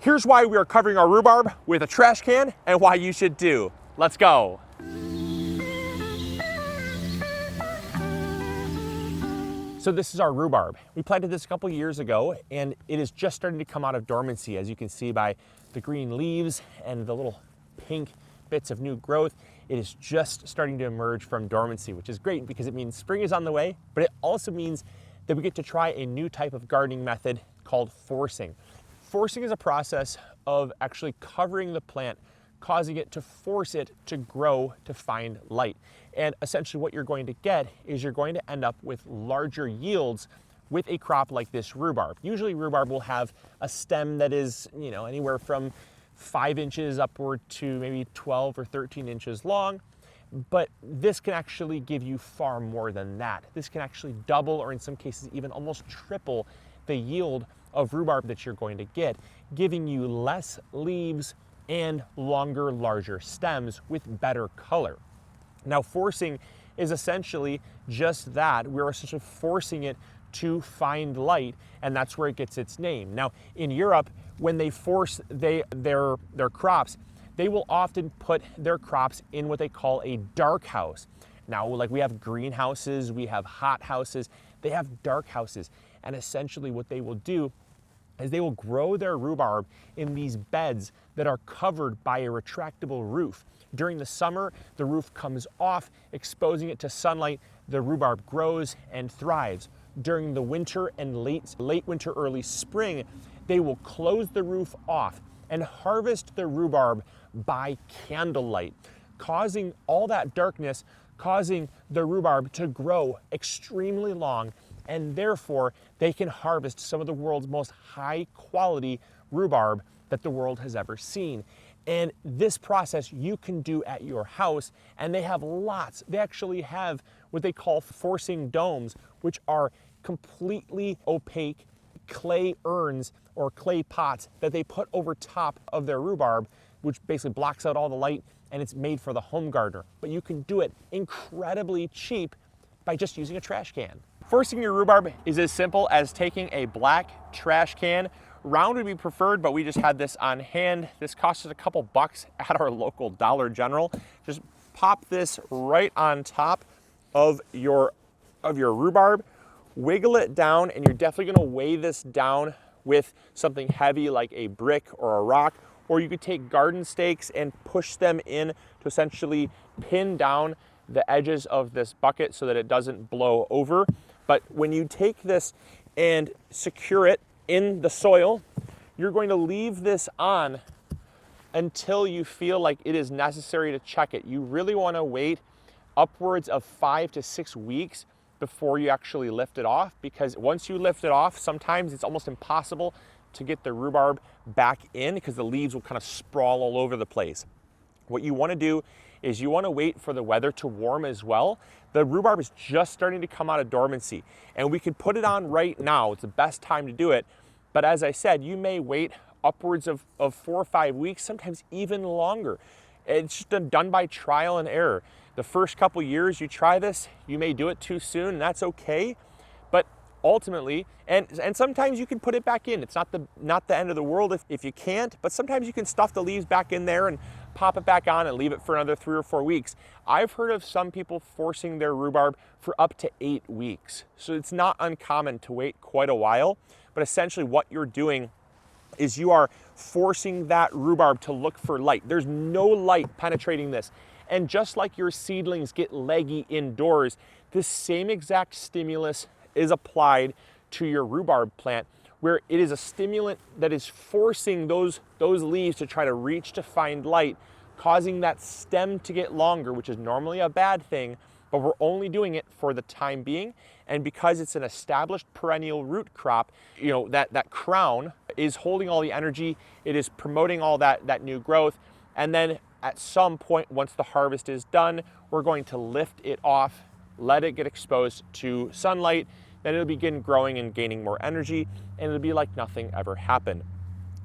Here's why we are covering our rhubarb with a trash can and why you should too. Let's go. So this is our rhubarb. We planted this a couple years ago and it is just starting to come out of dormancy, as you can see by the green leaves and the little pink bits of new growth. It is just starting to emerge from dormancy, which is great because it means spring is on the way, but it also means that we get to try a new type of gardening method called forcing. Forcing is a process of actually covering the plant, causing it to force it to grow to find light. And essentially what you're going to get is you're going to end up with larger yields with a crop like this rhubarb. Usually rhubarb will have a stem that is, anywhere from 5 inches upward to maybe 12 or 13 inches long. But this can actually give you far more than that. This can actually double, or in some cases even almost triple, the yield of rhubarb that you're going to get, giving you less leaves and longer, larger stems with better color. Now, forcing is essentially just that. We're essentially forcing it to find light, and that's where it gets its name. Now, in Europe, when they force their crops, they will often put their crops in what they call a dark house. Now, like we have greenhouses, we have hot houses, they have dark houses. And essentially what they will do is they will grow their rhubarb in these beds that are covered by a retractable roof. During the summer, the roof comes off, exposing it to sunlight. The rhubarb grows and thrives. During the winter and late winter, early spring, they will close the roof off and harvest the rhubarb by candlelight, causing all that darkness, causing the rhubarb to grow extremely long, and therefore they can harvest some of the world's most high quality rhubarb that the world has ever seen. And this process you can do at your house, and they have lots. They actually have what they call forcing domes, which are completely opaque clay urns or clay pots that they put over top of their rhubarb, which basically blocks out all the light, and it's made for the home gardener. But you can do it incredibly cheap by just using a trash can. Forcing your rhubarb is as simple as taking a black trash can. Round would be preferred, but we just had this on hand. This cost us a couple bucks at our local Dollar General. Just pop this right on top of your rhubarb, wiggle it down, and you're definitely gonna weigh this down with something heavy like a brick or a rock, or you could take garden stakes and push them in to essentially pin down the edges of this bucket so that it doesn't blow over. But when you take this and secure it in the soil, you're going to leave this on until you feel like it is necessary to check it. You really want to wait upwards of 5 to 6 weeks before you actually lift it off, because once you lift it off, sometimes it's almost impossible to get the rhubarb back in because the leaves will kind of sprawl all over the place. What you want to do is you want to wait for the weather to warm as well. The rhubarb is just starting to come out of dormancy, and we could put it on right now. It's the best time to do it. But as I said, you may wait upwards of 4 or 5 weeks, sometimes even longer. It's just done by trial and error. The first couple years you try this, you may do it too soon, and that's okay. But ultimately, and sometimes you can put it back in. It's not the end of the world if you can't, but sometimes you can stuff the leaves back in there and pop it back on and leave it for another 3 or 4 weeks. I've heard of some people forcing their rhubarb for up to 8 weeks. So it's not uncommon to wait quite a while, but essentially what you're doing is you are forcing that rhubarb to look for light. There's no light penetrating this. And just like your seedlings get leggy indoors, the same exact stimulus is applied to your rhubarb plant, where it is a stimulant that is forcing those leaves to try to reach to find light, causing that stem to get longer, which is normally a bad thing, but we're only doing it for the time being. And because it's an established perennial root crop, that crown is holding all the energy, it is promoting all that new growth, and then at some point, once the harvest is done, we're going to lift it off, let it get exposed to sunlight, then it'll begin growing and gaining more energy, and it'll be like nothing ever happened.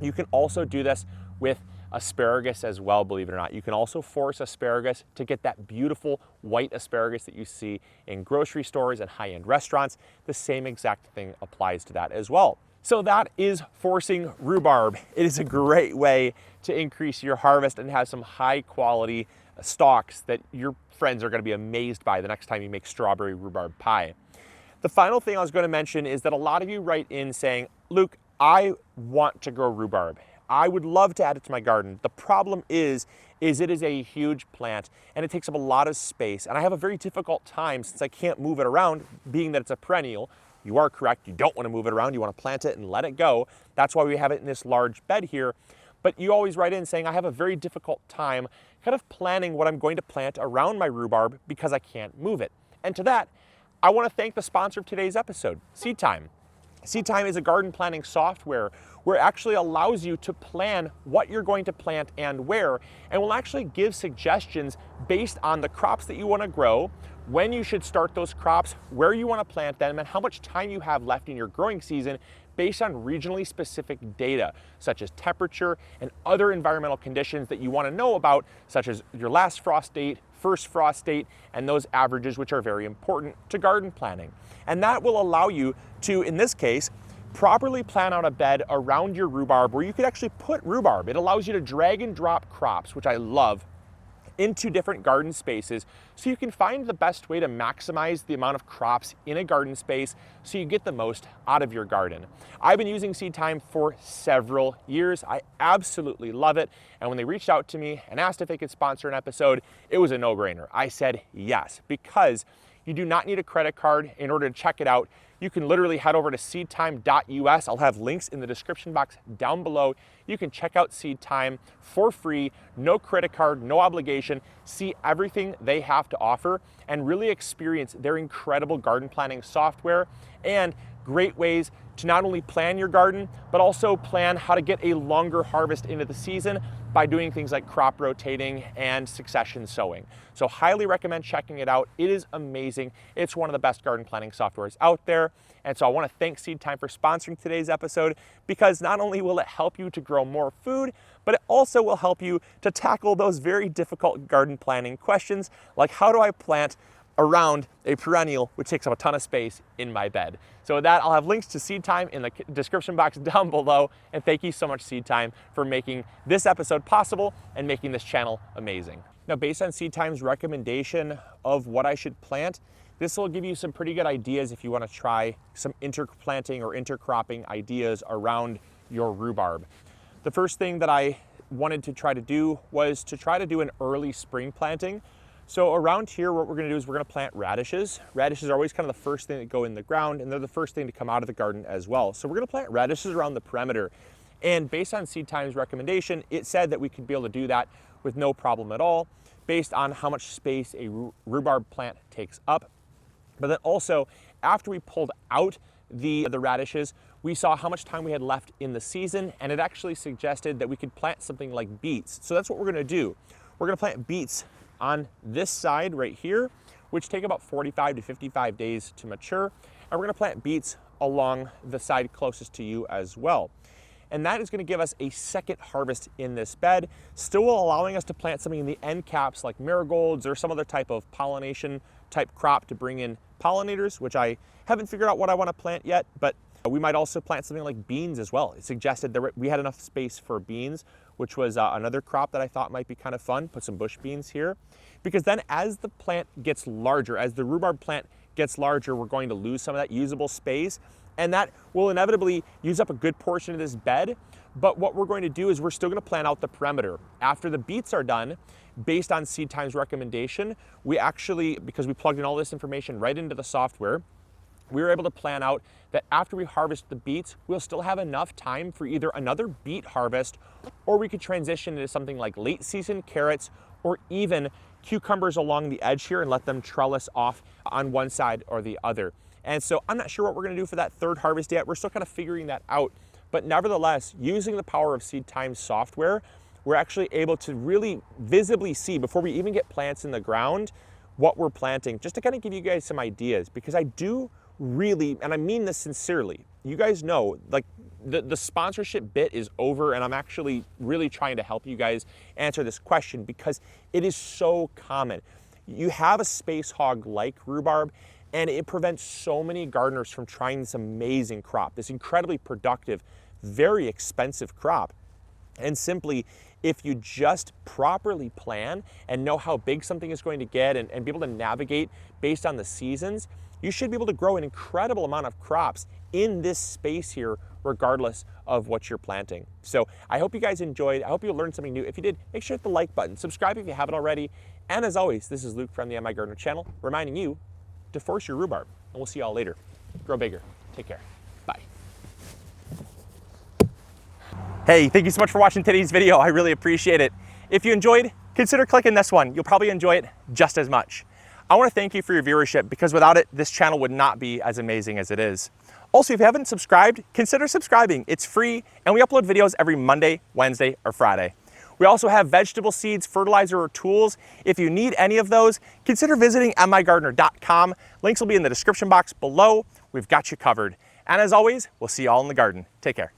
You can also do this with asparagus as well, believe it or not. You can also force asparagus to get that beautiful white asparagus that you see in grocery stores and high-end restaurants. The same exact thing applies to that as well. So that is forcing rhubarb. It is a great way to increase your harvest and have some high quality stalks that your friends are going to be amazed by the next time you make strawberry rhubarb pie. The final thing I was going to mention is that a lot of you write in saying, Luke, I want to grow rhubarb. I would love to add it to my garden. The problem is it is a huge plant and it takes up a lot of space. And I have a very difficult time since I can't move it around, being that it's a perennial. You are correct, you don't want to move it around, you want to plant it and let it go. That's why we have it in this large bed here. But you always write in saying I have a very difficult time kind of planning what I'm going to plant around my rhubarb because I can't move it. And to that, I want to thank the sponsor of today's episode, SeedTime. SeedTime is a garden planning software where it actually allows you to plan what you're going to plant and where, and will actually give suggestions based on the crops that you want to grow, when you should start those crops, where you want to plant them, and how much time you have left in your growing season based on regionally specific data, such as temperature and other environmental conditions that you want to know about, such as your last frost date, first frost date, and those averages, which are very important to garden planning. And that will allow you to, in this case, properly plan out a bed around your rhubarb where you could actually put rhubarb. It allows you to drag and drop crops, which I love, into different garden spaces so you can find the best way to maximize the amount of crops in a garden space so you get the most out of your garden. I've been using SeedTime for several years. I absolutely love it. And when they reached out to me and asked if they could sponsor an episode, it was a no-brainer. I said yes, because you do not need a credit card in order to check it out. You can literally head over to seedtime.us. I'll have links in the description box down below. You can check out SeedTime for free, no credit card, no obligation. See everything they have to offer and really experience their incredible garden planning software and great ways to not only plan your garden, but also plan how to get a longer harvest into the season by doing things like crop rotating and succession sowing. So highly recommend checking it out. It is amazing. It's one of the best garden planning softwares out there. And so I want to thank SeedTime for sponsoring today's episode, because not only will it help you to grow more food, but it also will help you to tackle those very difficult garden planning questions, like how do I plant around a perennial which takes up a ton of space in my bed. So with that, I'll have links to SeedTime in the description box down below. And thank you so much, SeedTime, for making this episode possible and making this channel amazing. Now, based on SeedTime's recommendation of what I should plant, this will give you some pretty good ideas if you want to try some interplanting or intercropping ideas around your rhubarb. The first thing that I wanted to try to do was to try to do an early spring planting. So around here, what we're going to do is we're going to plant radishes. Radishes are always kind of the first thing that go in the ground, and they're the first thing to come out of the garden as well. So we're going to plant radishes around the perimeter. And based on SeedTime's recommendation, it said that we could be able to do that with no problem at all, based on how much space a rhubarb plant takes up. But then also, after we pulled out the radishes, we saw how much time we had left in the season, and it actually suggested that we could plant something like beets. So that's what we're going to do. We're going to plant beets on this side right here, which take about 45 to 55 days to mature. And we're going to plant beets along the side closest to you as well. And that is going to give us a second harvest in this bed, still allowing us to plant something in the end caps like marigolds or some other type of pollination type crop to bring in pollinators, which I haven't figured out what I want to plant yet, but we might also plant something like beans as well. It suggested that we had enough space for beans, which was another crop that I thought might be kind of fun. Put some bush beans here, because then as the plant gets larger, as the rhubarb plant gets larger, we're going to lose some of that usable space, and that will inevitably use up a good portion of this bed. But what we're going to do is we're still going to plan out the perimeter. After the beets are done, based on SeedTime's recommendation, we actually, because we plugged in all this information right into the software, we were able to plan out that after we harvest the beets, we'll still have enough time for either another beet harvest, or we could transition into something like late season carrots, or even cucumbers along the edge here and let them trellis off on one side or the other. And so I'm not sure what we're going to do for that third harvest yet. We're still kind of figuring that out. But nevertheless, using the power of SeedTime software, we're actually able to really visibly see, before we even get plants in the ground, what we're planting, just to kind of give you guys some ideas. Because I do really, and I mean this sincerely, you guys know, like the sponsorship bit is over, and I'm actually really trying to help you guys answer this question because it is so common. You have a space hog like rhubarb, and it prevents so many gardeners from trying this amazing crop, this incredibly productive, very expensive crop. And simply, if you just properly plan and know how big something is going to get and be able to navigate based on the seasons, you should be able to grow an incredible amount of crops in this space here, regardless of what you're planting. So I hope you guys enjoyed. I hope you learned something new. If you did, make sure to hit the like button. Subscribe if you haven't already. And as always, this is Luke from the MIgardener channel, reminding you to force your rhubarb. And we'll see you all later. Grow bigger. Take care. Bye. Hey, thank you so much for watching today's video. I really appreciate it. If you enjoyed, consider clicking this one. You'll probably enjoy it just as much. I want to thank you for your viewership, because without it, this channel would not be as amazing as it is. Also, if you haven't subscribed, consider subscribing. It's free, and we upload videos every Monday, Wednesday, or Friday. We also have vegetable seeds, fertilizer, or tools. If you need any of those, consider visiting MIgardener.com. Links will be in the description box below. We've got you covered. And as always, we'll see you all in the garden. Take care.